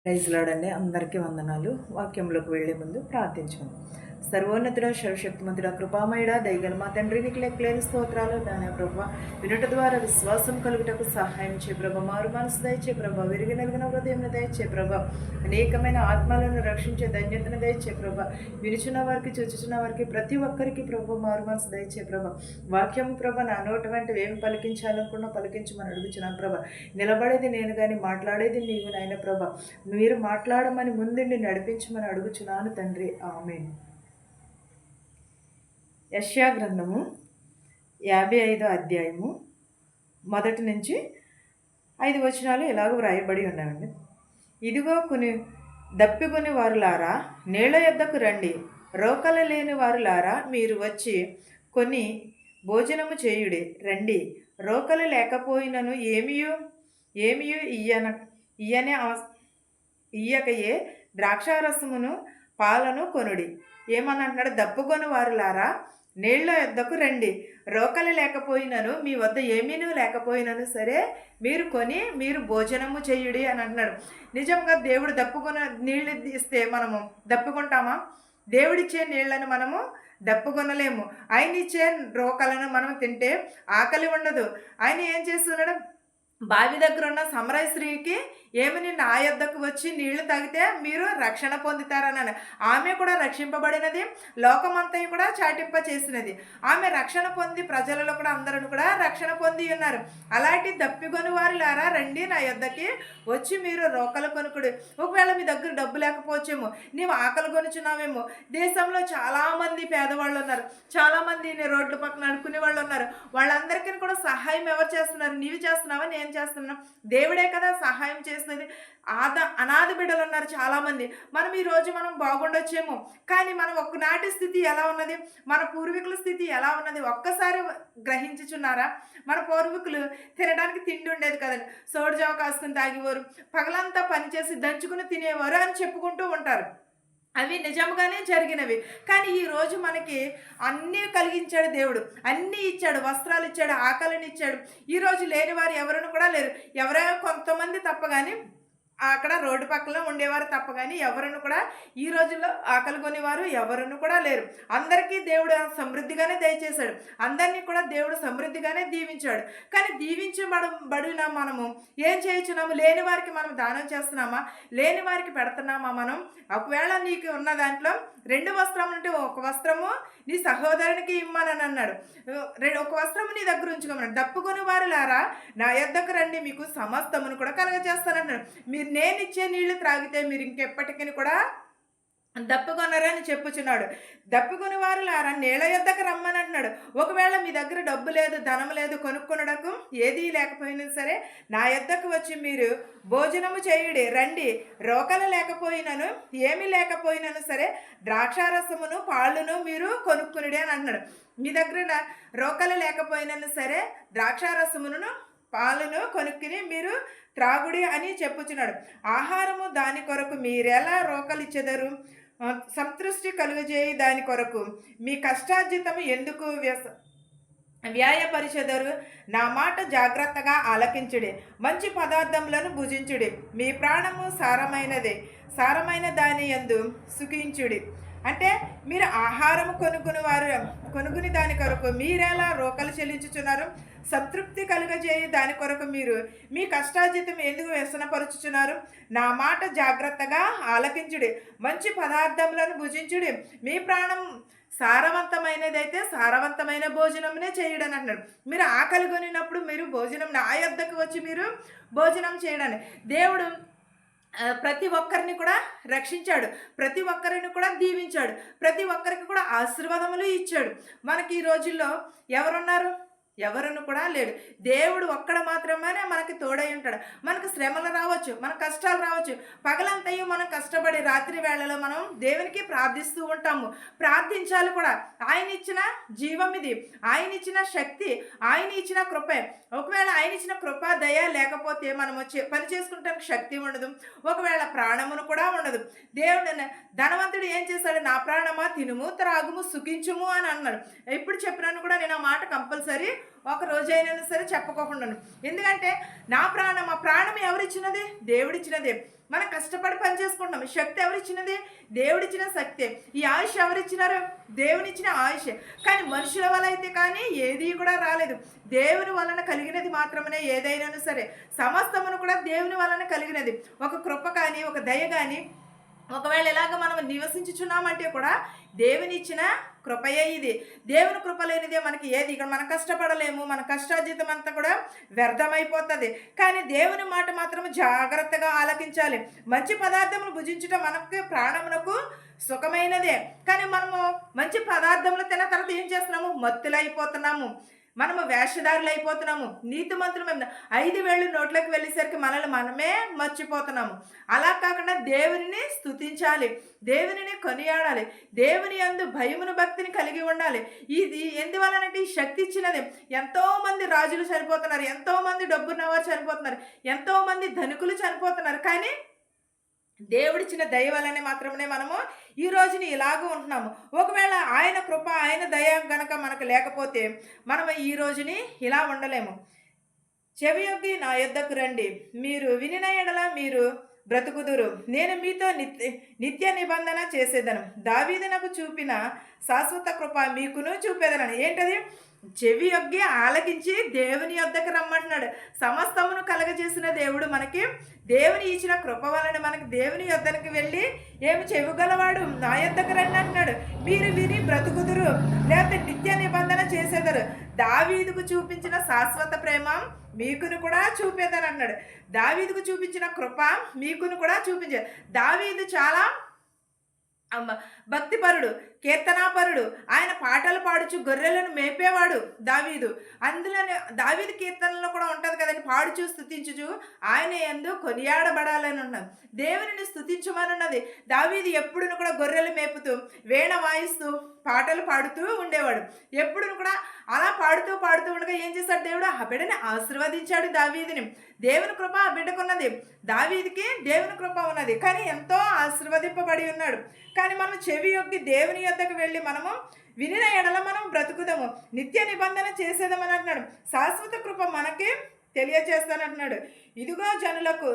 Praise lord. అందరికీ వందనాలు. వాక్యంలోకి వెళ్లే ముందు ప్రార్థించుకుందాం. సర్వోన్నతుడ, సర్వశక్తిమంతుడ, కృపామయుడ, దయగల మా తండ్రి, నీకు లెక్కలేని స్తోత్రాలు. దాని ప్రభా వినుట ద్వారా విశ్వాసం కలుగుటకు సహాయం చే ప్రభ. మారు మనసు దయచే ప్రభ. విరిగి నలిగిన హృదయం దయచే ప్రభ. అనేకమైన ఆత్మలను రక్షించే ధన్యతను దయచే ప్రభ. వినుచున్న వారికి, చూచుచున్న వారికి, ప్రతి ఒక్కరికి ప్రభ మారు మనసు దయచే ప్రభ. వాక్యము ప్రభ నా నోటి వంటి ఏమి పలికించాలనుకున్నా పలికించమని అడుగుచున్నాను ప్రభ. నిలబడేది నేను కానీ మాట్లాడేది నీవు నాయన ప్రభ. మీరు మాట్లాడమని ముందుండి నడిపించమని అడుగుచున్నాను తండ్రి. ఆమేన్. యెషయా గ్రంథము 55వ అధ్యాయము 1 నుంచి 5 వచనాలు ఇలాగ వ్రాయబడి ఉన్నాయండి. ఇదిగో దప్పికొని వారులారా, నీళ్ల యొద్దకు రండి. రోకల లేని వారులారా, మీరు వచ్చి కొని భోజనము చేయుడి. రండి, రోకలు లేకపోయినను ఏమియు ఇయ్యకయే ద్రాక్షారసమును పాలను కొనుడి. ఏమని అంటున్నాడు? దప్పుకొని వారులారా, నీళ్ల యొద్దకు రండి. రోకలు లేకపోయినను, మీ వద్ద ఏమీనూ లేకపోయినను సరే, మీరు కొని మీరు భోజనము చేయుడి అని అంటున్నాడు. నిజంగా దేవుడు దప్పుకొని నీళ్ళు ఇస్తే మనము దప్పుకుంటామా? దేవుడిచ్చే నీళ్లను మనము దప్పుకొనలేము. ఆయన ఇచ్చే రోకలను మనం తింటే ఆకలి ఉండదు. ఆయన ఏం చేస్తున్నాడు? బావి దగ్గర ఉన్న సమరయ స్త్రీకి ఏమని, నా యొద్దకు వచ్చి నీళ్లు తాగితే మీరు రక్షణ పొందుతారన్నాను. ఆమె కూడా రక్షింపబడినది, లోకమంతా కూడా చాటింప చేసినది. ఆమె రక్షణ పొంది ప్రజలలో కూడా అందరూ కూడా రక్షణ పొంది ఉన్నారు. అలాంటి దప్పికొని వారులారా, రండి నా యొద్దకి వచ్చి మీరు రోకలు కొనుక్కుడు. ఒకవేళ మీ దగ్గర డబ్బు లేకపోవచ్చేమో, నీవు ఆకలి కొనుచున్నావేమో. దేశంలో చాలామంది పేదవాళ్ళు ఉన్నారు, చాలామంది రోడ్ల పక్కన అడుక్కునే వాళ్ళు ఉన్నారు. వాళ్ళందరికీ కూడా సహాయం ఎవరు చేస్తున్నారు? నీవు చేస్తున్నావా? నేను చేస్తున్నాం. దేవుడే కదా సహాయం చేస్తున్నది. అనాథ బిడ్డలు ఉన్నారు చాలామంది. ఈరోజు మనం బాగుండొచ్చేమో, కానీ మనం ఒక్కనాటి స్థితి ఎలా ఉన్నది, మన పూర్వీకుల స్థితి ఎలా ఉన్నది ఒక్కసారి గ్రహించుచున్నారా? మన పూర్వీకులు తినడానికి తిండి ఉండేది కదండి. సోడిజావ కాసుకుని తాగేవారు, పగలంతా పనిచేసి దంచుకుని తినేవారు అని చెప్పుకుంటూ ఉంటారు. అవి నిజంగానే జరిగినవి. కానీ ఈరోజు మనకి అన్నీ కలిగించాడు దేవుడు, అన్నీ ఇచ్చాడు, వస్త్రాలు ఇచ్చాడు, ఆకలిని ఇచ్చాడు. ఈరోజు లేని వారు ఎవరును కూడా లేరు. ఎవరైనా కొంతమంది తప్ప కానీ, అక్కడ రోడ్డు పక్కన ఉండేవారు తప్ప కానీ ఎవరును కూడా ఈ రోజుల్లో ఆకలి కొనేవారు ఎవరును కూడా లేరు. అందరికీ దేవుడు సమృద్ధిగానే దయచేశాడు, అందరినీ కూడా దేవుడు సమృద్ధిగానే దీవించాడు. కానీ దీవించబడిన మనము ఏం చేయించున్నాము? లేని వారికి మనం దానం చేస్తున్నామా? లేని వారికి పెడుతున్నామా? మనం ఒకవేళ నీకు ఉన్న దాంట్లో 2 వస్త్రములు ఉంటే ఒక వస్త్రము నీ సహోదరునికి ఇమ్మని అన్నాడు, ఒక వస్త్రము నీ దగ్గర ఉంచుకోమన్నాడు. దప్పుకొని వారులారా, నా యొద్దకు రండి, మీకు సమస్తమును కూడా కలగజేస్తానన్నాడు. మీరు నేను ఇచ్చే నీళ్లు త్రాగితే మీరు ఇంకెప్పటికీ కూడా దప్పుకొనరని చెప్పుచున్నాడు. దప్పుకొని వారులారా, నీళ్ళ యొద్దకు రమ్మని అంటున్నాడు. ఒకవేళ మీ దగ్గర డబ్బు లేదు, ధనం లేదు, కొనుక్కొనడకు ఏదీ లేకపోయినా సరే, నా యొద్దకు వచ్చి మీరు భోజనము చేయుడి. రండి, రోకలు లేకపోయినను ఏమీ లేకపోయినను సరే, ద్రాక్షారసమును పాళ్ళును మీరు కొనుక్కునుడి అని అంటున్నాడు. మీ దగ్గర రోకలు లేకపోయినను సరే, ద్రాక్షారసమును పాలను కొనుక్కుని మీరు త్రాగుడి అని చెప్పుచున్నాడు. ఆహారము దాని కొరకు మీరెలా రోకలిచ్చెదరు? సంతృష్టి కలుగజేయి దాని కొరకు మీ కష్టార్జితము ఎందుకు వ్యాయపరిచెదరు? నా మాట జాగ్రత్తగా ఆలకించుడి, మంచి పదార్థములను భుజించుడి. మీ ప్రాణము సారమైన దాని యందు సుఖించుడి. అంటే మీరు ఆహారము కొనుక్కుని దాని కొరకు మీరెలా రోకలు చెల్లించుచున్నారు? సంతృప్తి కలుగజేయి దాని కొరకు మీరు మీ కష్టార్జితం ఎందుకు వ్యసనపరుచుచున్నారు? నా మాట జాగ్రత్తగా ఆలకించుడి, మంచి పదార్థములను భుజించుడి. మీ ప్రాణం సారవంతమైనదైతే సారవంతమైన భోజనమునే చేయడని అంటున్నాడు. మీరు ఆకలి కొనినప్పుడు మీరు భోజనం నా యొద్దకు వచ్చి మీరు భోజనం చేయడని దేవుడు ప్రతి ఒక్కరిని కూడా రక్షించాడు, ప్రతి ఒక్కరిని కూడా దీవించాడు, ప్రతి ఒక్కరికి కూడా ఆశీర్వాదములు ఇచ్చాడు. మనకి ఈ రోజుల్లో ఎవరున్నారు? ఎవరును కూడా లేడు. దేవుడు ఒక్కడ మాత్రమే మనకి తోడై ఉంటాడు. మనకు శ్రమలు రావచ్చు, మన కష్టాలు రావచ్చు. పగలంతయు మనం కష్టపడి రాత్రి వేళలో మనం దేవునికి ప్రార్థిస్తూ ఉంటాము. ప్రార్థించాలి కూడా. ఆయన ఇచ్చిన జీవం ఇది, ఆయన ఇచ్చిన శక్తి, ఆయన ఇచ్చిన కృపే. ఒకవేళ ఆయన ఇచ్చిన కృప దయ లేకపోతే మనం పని చేసుకుంటానికి శక్తి ఉండదు, ఒకవేళ ప్రాణమును కూడా ఉండదు. దేవుడు ధనవంతుడు ఏం చేశాడు? నా ప్రాణమా తినుము త్రాగుము సుఖించుము అని అన్నాడు. ఎప్పుడు చెప్పినాను కూడా నేను ఆ మాట కంపల్సరీ ఒక రోజైనా సరే చెప్పుకోకుండాను. ఎందుకంటే మా ప్రాణం ఎవరిచ్చినది? దేవుడిచ్చినదే. మనం కష్టపడి పని చేసుకుంటున్నాం. శక్తి ఎవరిచ్చినది? దేవుడిచ్చిన శక్తి. ఈ ఆయుష్ ఎవరిచ్చినారు? దేవునిచ్చిన ఆయుష్. కానీ మనుషుల వల్ల అయితే కానీ ఏది కూడా రాలేదు. దేవుని వలన కలిగినది మాత్రమే ఏదైనా సరే. సమస్తమును కూడా దేవుని వలన కలిగినది. ఒక కృప కానీ, ఒక దయ కానీ, ఒకవేళ ఇలాగ మనం నివసించుచున్నామంటే కూడా దేవుని ఇచ్చిన కృపయే ఇది. దేవుని కృప లేనిదే మనకి ఏది, ఇక్కడ మనం కష్టపడలేము. మన కష్టార్జితం అంతా కూడా వ్యర్థమైపోతుంది. కానీ దేవుని మాట మాత్రం జాగ్రత్తగా ఆలకించాలి. మంచి పదార్థములు భుజించడం మనకు ప్రాణమునకు సుఖమైనదే. కానీ మనము మంచి పదార్థములు తిన్న తర్వాత ఏం చేస్తున్నాము? మత్తులైపోతున్నాము. మనము వేషధారులు అయిపోతున్నాము. నీతిమంతులు మేము 5 వేళ్ళు నోట్లోకి వెళ్ళేసరికి మనల్ని మనమే మర్చిపోతున్నాము. అలా కాకుండా దేవునిని స్తుతించాలి, దేవునిని కొనియాడాలి, దేవుని యందు భయమును భక్తిని కలిగి ఉండాలి. ఇది ఎందువలనంటే ఈ శక్తి ఇచ్చినది. ఎంతోమంది రాజులు చనిపోతున్నారు, ఎంతోమంది డబ్బున్నవారు చనిపోతున్నారు, ఎంతోమంది ధనికులు చనిపోతున్నారు. కానీ దేవుడిచ్చిన దయ వలనే మాత్రమే మనము ఈ రోజుని ఇలాగూ ఉంటున్నాము. ఒకవేళ ఆయన కృప, ఆయన దయ గనక మనకు లేకపోతే మనం ఈ రోజుని ఇలా ఉండలేము. చెవియొగ్గి నా యొద్దకు రండి, మీరు వినిన ఎడల మీరు బ్రతుకుదురు, నేను మీతో నిత్య నిబంధన చేసేదను, దావీదు నాకు చూపిన శాశ్వత కృప మీకును చూపేదనని. ఏంటది? చెవి యొగ్గి ఆలకించి దేవుని యొద్దకు రమ్మంటున్నాడు. సమస్తమును కలగజేసిన దేవుడు మనకి దేవుని ఇచ్చిన కృప వలన మనకి దేవుని యొద్దకు వెళ్ళి ఏమి చెవిగలవాడు నా యొద్దకు రండి అంటున్నాడు. మీరు విని బ్రతుకుదురు, లేకపోతే నిత్య నిబంధన చేసేదరు, దావీదుకు చూపించిన శాశ్వత ప్రేమ మీకును కూడా చూపేదని అన్నాడు. దావీదుకు చూపించిన కృప మీకును కూడా చూపించారు. దావీదు చాలా భక్తిపరుడు, కీర్తనాపరుడు. ఆయన పాటలు పాడుచు గొర్రెలను మేపేవాడు దావీదు. అందులోనే దావీదు కీర్తనలో కూడా ఉంటుంది కదండి, పాడుచు స్తుతించుచు ఆయన యందు కొనియాడబడాలని ఉన్నది. దేవునిని స్తుతించమని ఉన్నది. దావీదు ఎప్పుడును కూడా గొర్రెలు మేపుతూ వీణ వాయిస్తూ పాటలు పాడుతూ ఉండేవాడు. ఎప్పుడు కూడా అలా పాడుతూ ఉండగా ఏం చేశాడు? దేవుడు ఆ బిడ్డని ఆశీర్వదించాడు దావీదుని. దేవుని కృప ఆ బిడ్డకున్నది, దావీదుకి దేవుని కృప ఉన్నది. కానీ ఎంతో ఆశీర్వదింపబడి ఉన్నాడు. కానీ మనం చెవి యొగ్గి దేవుని యొద్దకు వెళ్ళి మనము వినిన ఎడల మనం బ్రతుకుదాము, నిత్య నిబంధన చేసేదామని అంటున్నాడు. శాశ్వత కృప మనకి తెలియచేస్తానంటున్నాడు. ఇదిగో జనులకు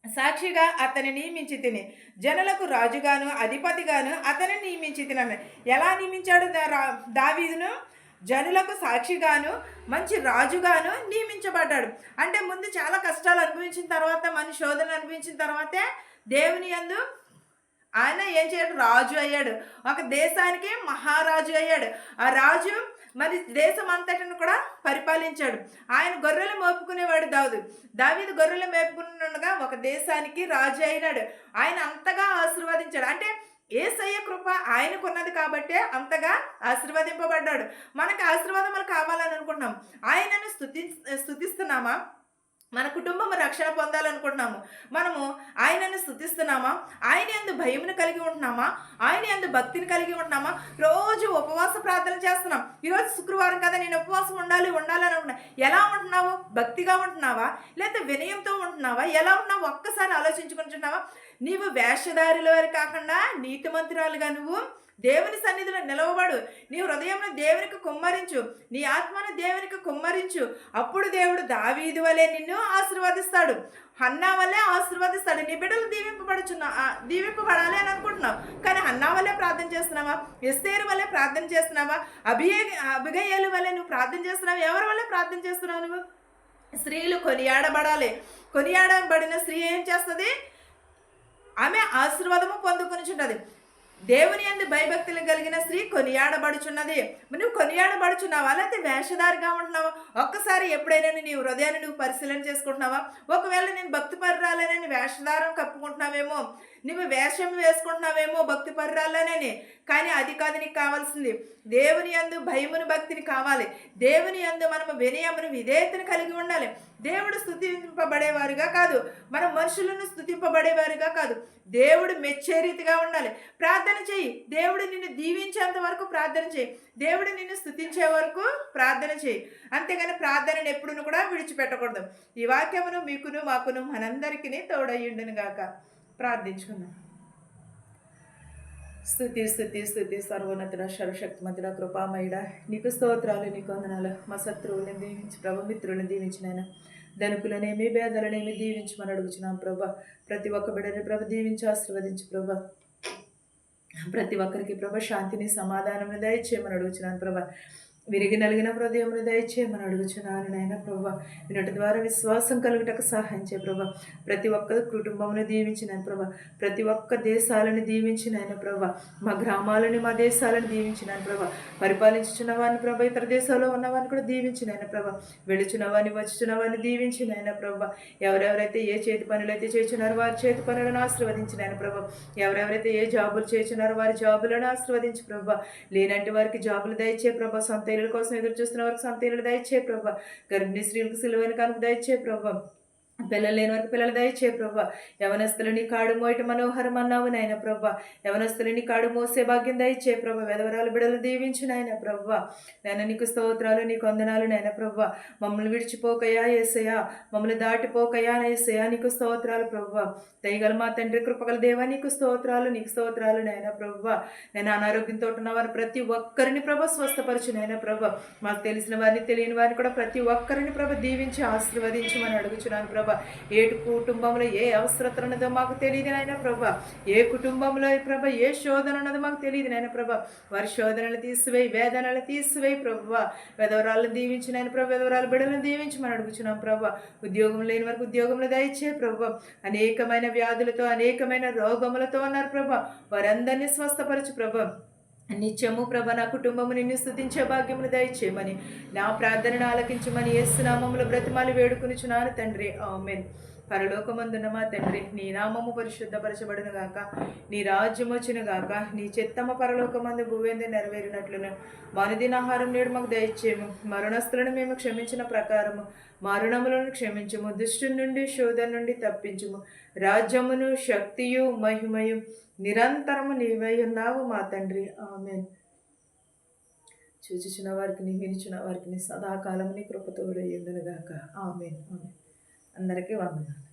సాక్షిగా అతని నియమించి తిని, జనులకు రాజుగాను అధిపతిగాను అతని నియమించి తినని. ఎలా నియమించాడు దావీదును? జనులకు సాక్షిగాను మంచి రాజుగాను నియమించబడ్డాడు. అంటే ముందు చాలా కష్టాలు అనుభవించిన తర్వాత, మన శోధనలు అనుభవించిన తర్వాతే దేవుని యందు ఆయన ఏం చేయడు? రాజు అయ్యాడు. ఒక దేశానికి మహారాజు అయ్యాడు. ఆ రాజు మరి దేశం అంతటిని కూడా పరిపాలించాడు. ఆయన గొర్రెలు మేపుకునేవాడు దావీదు గొర్రెలు మేపుకున్నగా ఒక దేశానికి రాజు అయినాడు. ఆయన అంతగా ఆశీర్వదించాడు. అంటే యేసయ్య కృప ఆయనకున్నది కాబట్టే అంతగా ఆశీర్వదింపబడ్డాడు. మనకు ఆశీర్వాదములు కావాలని అనుకుంటున్నాం, ఆయనను స్తుతిస్తున్నామా? మన కుటుంబం రక్షణ పొందాలనుకుంటున్నాము, మనము ఆయనను స్తుతిస్తున్నామా? ఆయన యందు భయమును కలిగి ఉంటున్నామా? ఆయన యందు భక్తిని కలిగి ఉంటున్నామా? రోజు ఉపవాస ప్రార్థన చేస్తున్నాం. ఈరోజు శుక్రవారం కదా, నేను ఉపవాసం ఉండాలని ఉంటున్నా. ఎలా ఉంటున్నావు? భక్తిగా ఉంటున్నావా? లేకపోతే వినయంతో ఉంటున్నావా? ఎలా ఉన్నావు? ఒక్కసారి ఆలోచించుకుంటున్నావా? నీవు వేషధారుల వారి కాకుండా నీతిమంతురాలుగా నువ్వు దేవుని సన్నిధిలో నిలవబడు. నీ హృదయంలో దేవునికి కుమ్మరించు, నీ ఆత్మను దేవునికి కుమ్మరించు. అప్పుడు దేవుడు దావీదు వలె నిన్ను ఆశీర్వదిస్తాడు, హన్నా వల్లే ఆశీర్వదిస్తాడు. నీ బిడ్డలు దీవింపబడాలి అని అనుకుంటున్నావు, కానీ హన్నా వల్లే ప్రార్థన చేస్తున్నావా? ఎస్తేరు వల్లే ప్రార్థన చేస్తున్నావా? అబిగయేలు వల్లే నువ్వు ప్రార్థన చేస్తున్నావు? ఎవరి వల్లే ప్రార్థన చేస్తున్నావు నువ్వు? స్త్రీలు కొనియాడబడాలి. కొనియాడబడిన స్త్రీ ఏం చేస్తుంది? ఆమె ఆశీర్వాదము పొందుకునిచున్నది. దేవుని యందు భయభక్తులు కలిగిన స్త్రీ కొనియాడబడుచున్నది. నువ్వు కొనియాడబడుచున్నావా? లేకపోతే వేషధారిగా ఉంటున్నావా? ఒక్కసారి ఎప్పుడైనా నీ హృదయాన్ని నువ్వు పరిశీలన చేసుకుంటున్నావా? ఒకవేళ నేను భక్తి పరురాలనని వేషధారం కప్పుకుంటున్నావేమో, నువ్వు వేషం వేసుకుంటున్నావేమో భక్తి పరురాలనని. కానీ అది కాదు నీకు కావాల్సింది. దేవుని యందు భయమును భక్తిని కావాలి. దేవుని యందు మనము వినయమును విధేయతను కలిగి ఉండాలి. దేవుడు స్తుతింపబడేవారుగా కాదు, మనం మనుషులను స్తుతింపబడేవారుగా కాదు, దేవుడు మెచ్చే రీతిగా ఉండాలి. ప్రార్థన చేయి, దేవుడు నిన్ను దీవించేంత వరకు ప్రార్థన చేయి, దేవుడు నిన్ను స్తుతించే వరకు ప్రార్థన చేయి. అంతేగాని ప్రార్థనను ఎప్పుడును కూడా విడిచిపెట్టకూడదు. ఈ వాక్యమును మీకును మాకును మనందరికీ తోడయ్యుండును గాక. ప్రార్థించుకుందాం. స్తుతి స్తుతి స్తుతి సర్వోన్నతుడ సర్వశక్తిమంతుడ కృపామయుడ నీకు స్తోత్రాలు నీకు వందనాలు. మా శత్రువులను దీవించి ప్రభ మిత్రులను దీవించినాయన ధనుకులనేమి భేదలనేమి దీవించమని అడుగుచున్నాం ప్రభ. ప్రతి ఒక్క బిడ్డని ప్రభ దీవించి ఆశీర్వదించి ప్రభ. ప్రతి ఒక్కరికి ప్రభ శాంతిని సమాధానం దయచేయమని అడుగుచున్నాను ప్రభ. విరిగి నలిగిన హృదయమును దయచేయమని అడుగుచున్నాను నాయన ప్రభ. వినటి ద్వారా విశ్వాసం కలుగుటకు సహాయం చేయ ప్రభ. ప్రతి ఒక్క కుటుంబమును దీవించినాను ప్రభ. ప్రతి ఒక్క దేశాలను దీవించినాయన ప్రభ. మా గ్రామాలని మా దేశాలను దీవించినాను ప్రభ. పరిపాలించుచున్న వారిని ప్రభ, ఇతర దేశాల్లో ఉన్నవారిని కూడా దీవించినాయన ప్రభ. వెళుచున్న వారిని వచ్చుచున్న వారిని దీవించినాయన ప్రభ. ఎవరెవరైతే ఏ చేతి పనులు అయితే చేస్తున్నారో వారి చేతి పనులను ఆశీర్వదించినాయన ప్రభ. ఎవరెవరైతే ఏ జాబులు చేస్తున్నారో వారి జాబులను ఆశీర్వదించి ప్రభ. లేనంటి వారికి జాబులు దయచే ప్రభ. సొంత ఇళ్ళ కోసం ఎదురు చూస్తున్న వారికి సొంత ఇళ్ళు దయచే ప్రభ. గర్భిణీ స్త్రీలకు సిలువైన కనుక దయచే ప్రభ. పిల్లలు లేని వారికి పిల్లలు దయచే ప్రభ. యవనస్తులని కాడు మోయట మనోహరం అన్నావు నాయన ప్రభ. యవనస్తులని కాడు మోసే భాగ్యం దయచే ప్రభ. వెధవరాలు బిడలు దీవించు నాయన ప్రభ. నాయన నీకు స్తోత్రాలు నీకు వందనాలు నాయన ప్రభ. మమ్మల్ని విడిచిపోకయా యేసయ్యా, మమ్మల్ని దాటిపోకయా యేసయ్యా, నీకు స్తోత్రాలు ప్రభ. దయగల మా తండ్రి కృపగల దేవా నీకు స్తోత్రాలు నాయన ప్రభ. నేను అనారోగ్యంతో ఉన్న వారు ప్రతి ఒక్కరిని ప్రభ స్వస్థపరచు నాయన ప్రభ. మాకు తెలిసిన వారిని తెలియని వారిని కూడా ప్రతి ఒక్కరిని ప్రభ దీవించి ఆశీర్వదించమని అడుగుచున్నాను ప్రభ. ఏ కుటుంబంలో ఏ అవసరత ఉన్నదో మాకు తెలియదు నాయన ప్రభ. ఏ కుటుంబంలో ప్రభ ఏ శోధన ఉన్నదో మాకు తెలియదు నాయన ప్రభ. వారి శోధనలు తీసివేయి, వేదనలు తీసివేయి ప్రభ. వెధవరాలను దీవించిన ఆయన ప్రభ. వెధవరాలు బిడ్డలను దీవించమని అడుగుచున్నాం ప్రభ. ఉద్యోగం లేని వరకు ఉద్యోగంలో దయచే ప్రభ. అనేకమైన వ్యాధులతో అనేకమైన రోగములతో ఉన్నారు ప్రభ. వారందరినీ స్వస్థపరచు ప్రభ. నిత్యము ప్రభ నా కుటుంబము నిన్ను స్తుతించే భాగ్యమును దయచేయమని, నా ప్రార్థనను ఆలకించమని యేసునామములో బ్రతిమాలి వేడుకొనుచున్నాను తండ్రి. ఆమేన్. పరలోకమందున్న మా తండ్రి, నీ నామము పరిశుద్ధపరచబడును గాక, నీ రాజ్యం వచ్చును గాక, నీ చిత్తము పరలోకమందు భూవేందు నెరవేరినట్లును మనుదినాహారం నేడు మాకు దయచేయము. మరణస్తులను మేము క్షమించిన ప్రకారము మరణములను క్షమించము. దుష్టుని నుండి శోధన నుండి తప్పించుము. రాజ్యమును శక్తియు మహిమయు నిరంతరము నీవై ఉన్నావు మా తండ్రి. ఆమేన్. చూచుచున్న వారికి వినిచున్న వారికి సదాకాలం నీ కృపతోడు ఉండును గాక. ఆమేన్. ఆమేన్. అందరికీ వందనాలు.